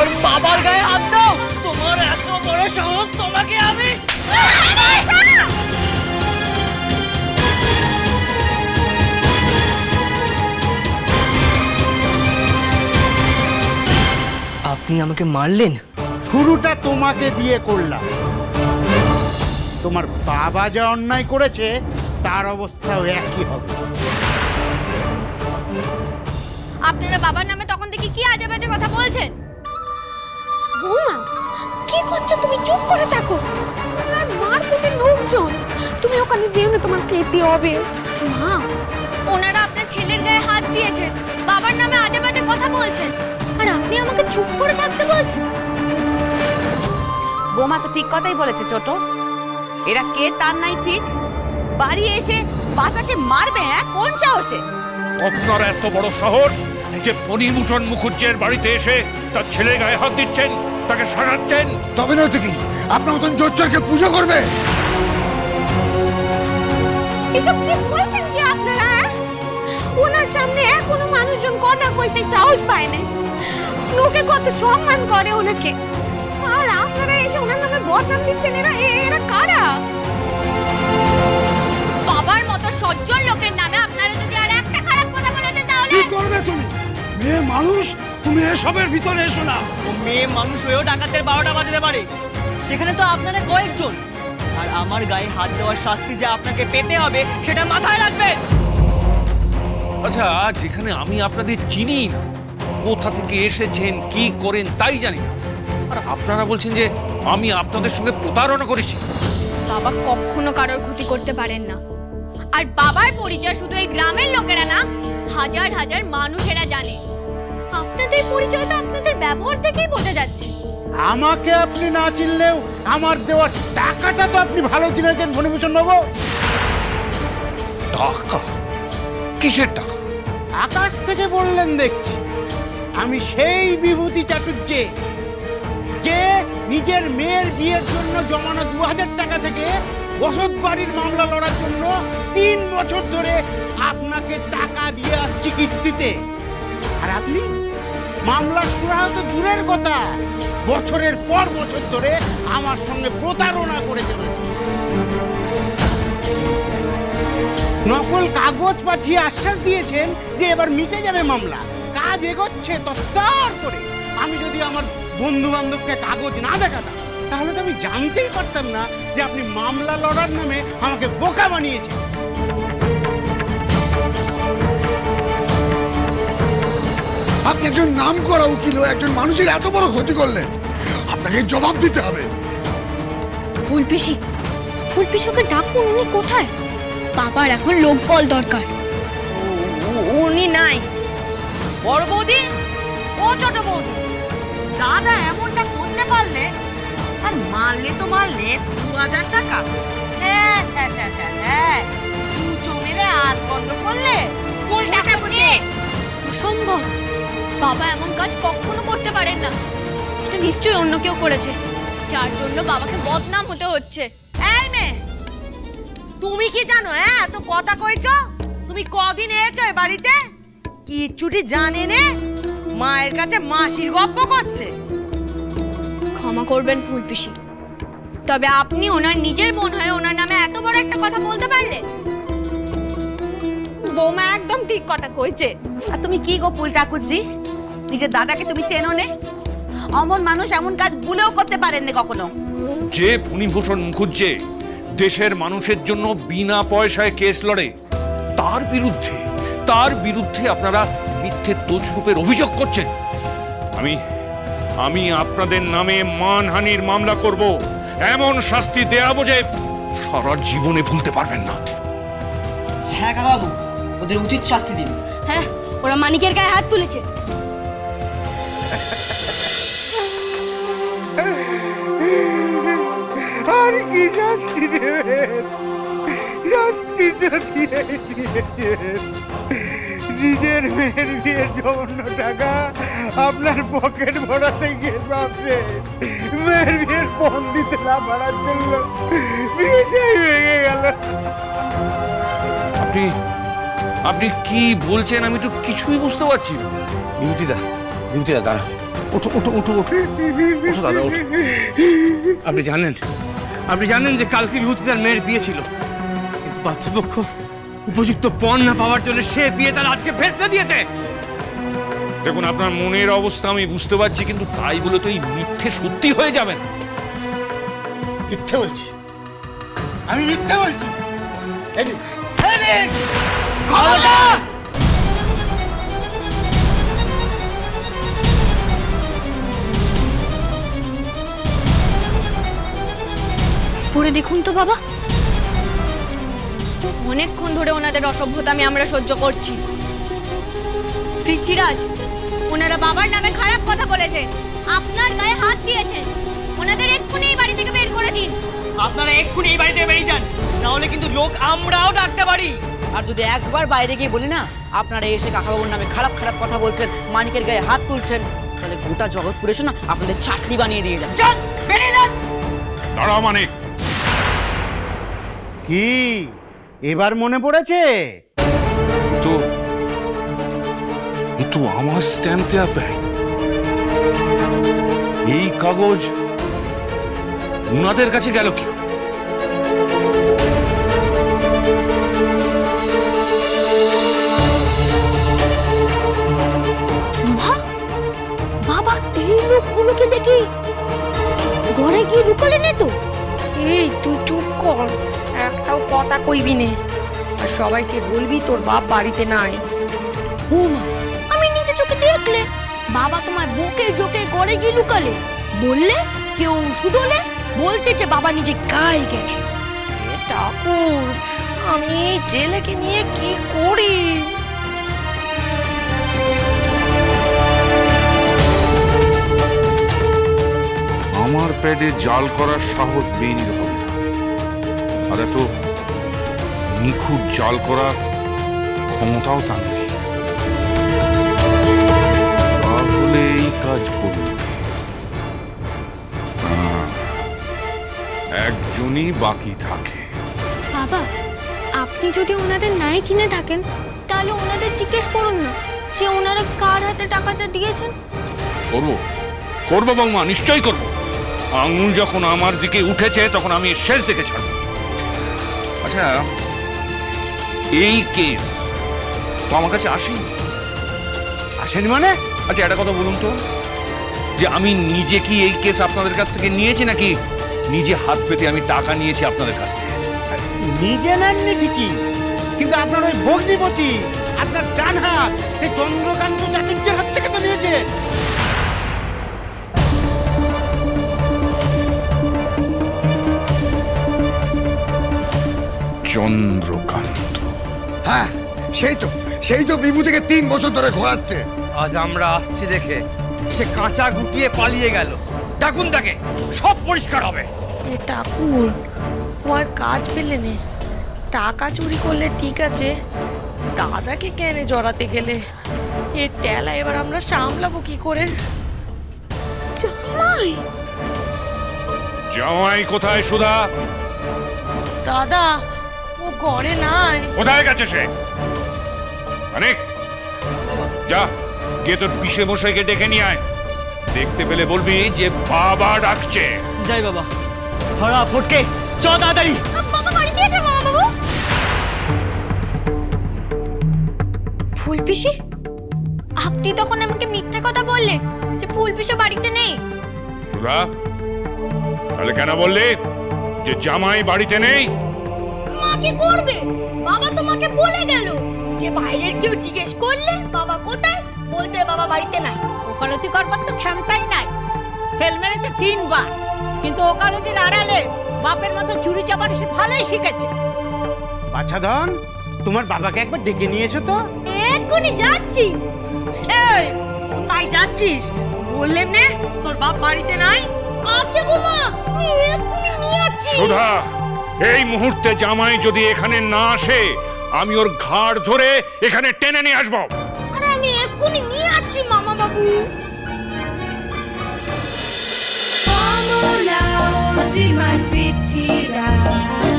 ওর বাবার গায়ে হাত দাও। তোমার এত বড় সাহস, তোমাকে আমি আপনি আমাকে মারলেন? শুরুটা তোমাকে দিয়ে করলাম। তোমার বাবা যা অন্যায় করেছে তার অবস্থাও একই হবে। আপনারা বাবার নামে তখন থেকে কি আজে বাজে কথা বলছেন? বৌমা কি করছো তুমি? চুপ করে থাকো। আর মারপিটের লোকজন, তুমি ওখানে যেও না, তোমার খেতে হবে। মা, ওনারা আপনার ছেলের গায়ে হাত দিয়েছেন, বাবার নামে আজে বাজে কথা বলছেন, আর আপনি আমাকে চুপ করে থাকতে বলছেন? বোমা তো ঠিক কথাই বলেছে ছোট। এরা কে তার নাই ঠিক, বাড়ি এসে বাচ্চাকে মারবে? হ্যাঁ, কোন সাহসে? আপনার এত বড় সাহস যে ফণিভূষণ মুখুজ্জের বাড়িতে এসে তার ছেলে গায়ে হাত দিচ্ছেন, তাকে সারাচ্ছেন? তবে নয়তো কি আপনার মতন জোচ্চরকে পুজো করবে? এসব কি বলছেন কি আপনারা? ওনার সামনে কোনো মানুষজন কথা কইতে সাহস পায় না। লোকে কত সম্মান করে ওনাকে, আর আপনারা এসে ওনার নামে বদনাম দিচ্ছেন। এরা কারা? বাবার মতো সজ্জন লোকের নামে আপনারা যদি আর একটা খারাপ কথা বলেছেন তাহলে কি করবে তুমি? মেয়ে মানুষ, তুমি এসবের ভিতরে এসো না। ও মেয়ে মানুষ হয়েও ডাকাতের 12টা বাজাতে পারে, সেখানে তো আপনারা কয়েকজন। আর আমার গায়ে হাত দেওয়ার শাস্তি যে আপনাকে পেতে হবে সেটা মাথায় রাখবেন। আচ্ছা, যেখানে আমি আপনাদের চিনি না, কোথা থেকে এসেছেন, কি করেন তাই জানি না, আর আপনারা বলছেন যে আমি আপনাদের সঙ্গে প্রতারণা করেছি। বাবা কখনো কারোর ক্ষতি করতে পারেন না। আর বাবার পরিচয় শুধু এই গ্রামের লোকেরা না, হাজার হাজার মানুষেরা জানে। আপনাদের পরিচয় তো আপনাদের ব্যবহার থেকেই বোঝা যাচ্ছে। আমাকে আপনি না চিনলেও আমার দেওয়া টাকাটা তো আপনি ভালো চিনেছেন ফণিভূষণ বাবু। টাকা? কিসের টাকা? আকাশ থেকে বললেন দেখছি। আমি সেই বিভূতি চাটুর্যে যে নিজের মেয়ের বিয়ের জন্য জমানো 2000 টাকা থেকে বসত বাড়ির মামলা লড়ার জন্য 3 বছর ধরে আপনাকে টাকা দিয়ে আসছি কিস্তিতে। আর আপনি মামলা সুরাহা তো দূরের কথা, বছরের পর বছর ধরে আমার সঙ্গে প্রতারণা করে চলেছেন। নকল কাগজ পাঠিয়ে আশ্বাস দিয়েছেন যে এবার মিটে যাবে মামলা, কাজ এগোচ্ছে তত্তর করে। আমি যদি আমার বন্ধু বান্ধবকে কাগজ না দেখাতাম তাহলে তো আমি জানতেই পারতাম না যে আপনি মামলা লড়ার নামে আমাকে বোকা বানিয়েছেন। আপনি একজন নাম করা উকিল ও একজন মানুষের এত বড় ক্ষতি করলেন, আপনাকে জবাব দিতে হবে। ফুলপিসি, ফুলপিসিকে ডাকুন। উনি কোথায়? বাবার এখন লোকবল দরকার। উনি নাই। বড় বৌদি, ও ছোট বৌদি, দাদা এমনটা করতে পারলে, আর মারলে তো মারলে 2000 টাকা। দুজনের হাত বন্ধ করলে কোন টাকা বুঝে? অসম্ভব, বাবা এমন কাজ কখনো করতে পারেন না। এটা নিশ্চয়ই অন্য কেউ করেছে, যার জন্য বাবাকে বদনাম হতে হচ্ছে। এই মেয়ে, তুমি কি জানো? হ্যাঁ, এত কথা কইছো? তুমি কদিন এসেছো এই বাড়িতে? কিচ্ছুটি জানে নে, মায়ের কাছে মাসির গপ্প করছে। ক্ষমা করবেন ফুলপিসি, তবে আপনি ওনার নিজের বোন হয়ে ওনার নামে এত বড় একটা কথা বলতে পারলে? বৌমা একদম ঠিক কথা কইছে। আর তুমি কি গো ফুল ঠাকুরজি, নিজের দাদাকে তুমি চেনো নে? অমন মানুষ এমন কাজ ভুলেও করতে পারেননি কখনো। যে ফণিভূষণ মুখুজ্জে দেশের মানুষের জন্য বিনা পয়সায় কেস লড়ে, তার বিরুদ্ধে আপনারা মিথ্যে দোষরূপের অভিযোগ করছেন। আমি আপনাদের নামে মানহানির মামলা করব, এমন শাস্তি দেয়াবো যে সারা জীবনে ভুলতে পারবেন না। হ্যাঁ কাকাবাবু, ওদের উচিত শাস্তি দিন। হ্যাঁ, ওরা মানিকের গায়ে হাত তুলেছে। আর কি শাস্তি দেবেন? শাস্তি তো দিয়েছেন। নিজের মেয়ের বিয়ের জমান্য টাকা আপনার পকেট ভরাতে গিয়ে ভাবছেন মেয়ের বিয়ের পণ দিতে না পারার জন্য বিয়েটাই ভেঙে গেল। আপনি কি বলছেন? আমি তো কিছুই বুঝতে পারছি না। বিভূতিদা দাঁড়া। ওঠো ওঠো ওঠো ওঠো ওঠো দাদা ওঠো। আপনি জানেন যে কালকে বিভূতি তার মেয়ের বিয়ে ছিল, কিন্তু পাত্রপক্ষ উপযুক্ত পণ না পাওয়ার জন্য সে বিয়ে তার আজকে ভেস্তে দিয়েছে। দেখুন, আপনার মনের অবস্থা আমি বুঝতে পারছি, কিন্তু তাই বলে তো এই মিথ্যে সত্যি হয়ে যাবে না। মিথ্যে বলছি, আমি মিথ্যে বলছি। পড়ে দেখুন তো বাবা, অনেকক্ষণ ধরে ওনাদের অসভ্যতামি আমরা সহ্য করছি। পৃথ্বীরাজ, ওনারা বাবার নামে খারাপ কথা বলেছে, আপনার গায়ে হাত দিয়েছে, ওনাদের এক্ষুনি এই বাড়ি থেকে বের করে দিন। আপনারা এক্ষুনি এই বাড়ি থেকে বেরিয়ে যান, নাহলে কিন্তু লোক আমরাও ডাকতে পারি। আর যদি একবার বাইরে গিয়ে বলি না আপনারা এসে কাকাবাবুর নামে খারাপ খারাপ কথা বলছেন, মানিকের গায়ে হাত তুলছেন, তাহলে গোটা জগৎপুর এসে না আপনাদের চাটনি বানিয়ে দিয়ে যান। যান, বেরিয়ে যান। দাঁড়াও মানিক, কি এবার মনে পড়েছে? এ তো আমার স্ট্যাম্প দেয়া ব্যাগ। এই কাগজ উনাদের কাছে গেল কি করে? বাবা এই লোকগুলোকে দেখি ঘরে গিয়ে ঢুকালে না তো? এই তুই চুপ কর, একটাও কথা কইবি নে, আর সবাইকে বলবি তোর বাপ বাড়িতে নাই। আমি নিজে চোখে দেখলে বাবা তোমার বুকে জোকে করে গিয়ে লুকালে, বললে কেউ শুধলে বলতেছে বাবা নিজে গায়ে গেছে। ঠাকুর, আমি এই জেলেকে নিয়ে কি করি? আমার প্যাডে জাল করার সাহস বেইনির হবে না, আর এত নিখুঁত জাল করার ক্ষমতাও তার নেই। তাহলে এই কাজ করবে একজনই বাকি থাকে। বাবা, আপনি যদি ওনাদের নাই চিনে থাকেন তাহলে ওনাদের জিজ্ঞেস করুন না যে ওনারা কার হাতে টাকাটা দিয়েছেন। করবো বৌমা, নিশ্চয়ই করবো। আঙুল যখন আমার দিকে উঠেছে তখন আমি শেষ দেখে ছাড়বো। আচ্ছা, এই কেস তো আমার কাছে আসেনি। আসেনি মানে? আচ্ছা, একটা কথা বলুন তো, যে আমি নিজে কি এই কেস আপনাদের কাছ থেকে নিয়েছি, নাকি নিজে হাত পেতে আমি টাকা নিয়েছি আপনাদের কাছ থেকে? নিজে নেননি ঠিকই, কিন্তু আপনার ওই ভগ্নিপতি, আপনার ডান হাত, সেই চন্দ্রকান্ত চাটুর্যের হাত থেকে তো নিয়েছে। চন্দ্রকান্ত? হ্যাঁ, সেই তো বিভূতিকে 3 বছর ধরে ঘোরাচ্ছে। আজ আমরা আসছি দেখে সে কাঁচা গুটিয়ে পালিয়ে গেল। ডাকুন তাকে, সব পরিষ্কার হবে। এ ঠাকুর, ও আর কাজ পেলে নে, টাকা চুরি করলে ঠিক আছে, দাদাকে কেন জড়াতে গেলে? এ টেলা এবার আমরা সামলাবো কি করে? জামাই, জামাই কোথায় সুধা? দাদা, ও ঘরে নাই। কোথায় গেছে সে? অনেক যা, গিয়ে তোর পিসে মশাইকে ডেকে নিয়ে আয়। দেখতে পেলে বলবি যে বাবা ডাকছে। যাই বাবা, হরা ফটকে চ তাড়াতাড়ি। বাবা বাড়ি দিয়ে যাও বাবা। বাবু, ফুলপিসি, আপনি তখন আমাকে মিথ্যে কথা বললেন যে ফুলপিসি বাড়িতে নেই। সুধা, তাহলে কেন বললি যে জামাই বাড়িতে নেই? মা কি করবে? বাবা তোমাকে বলে গেল যে বাইরের কেউ জিজ্ঞেস করলে বাবা কোথায়, বলতে বাবা বাড়িতে নাই। ওকালতি করবার তো ক্ষমতাই নাই। ফেল মেরেছে 3 বার, কিন্তু ওকালতির আড়ালে বাপের মতো চুরি চামারি সে ভালোই শিখেছে। বাছাধন, তোমার বাবাকে একবার ডেকে নিয়ে এসো তো। এক্ষুনি যাচ্ছি। এই, কোথায় যাচ্ছিস? বললেন নে তোর বাপ বাড়িতে নাই। আচ্ছা গো মা, আমি এক্ষুনি নিয়ে যাচ্ছি। সুধা, এই মুহূর্তে জামাই যদি এখানে না আসে, আমি ওর ঘাড় ধরে এখানে টেনে নিয়ে আসবো। আরে আমি এক্ষুনি নিয়ে যাচ্ছি মামা বাবু। শ্রীমান পৃথ্বীরাজ।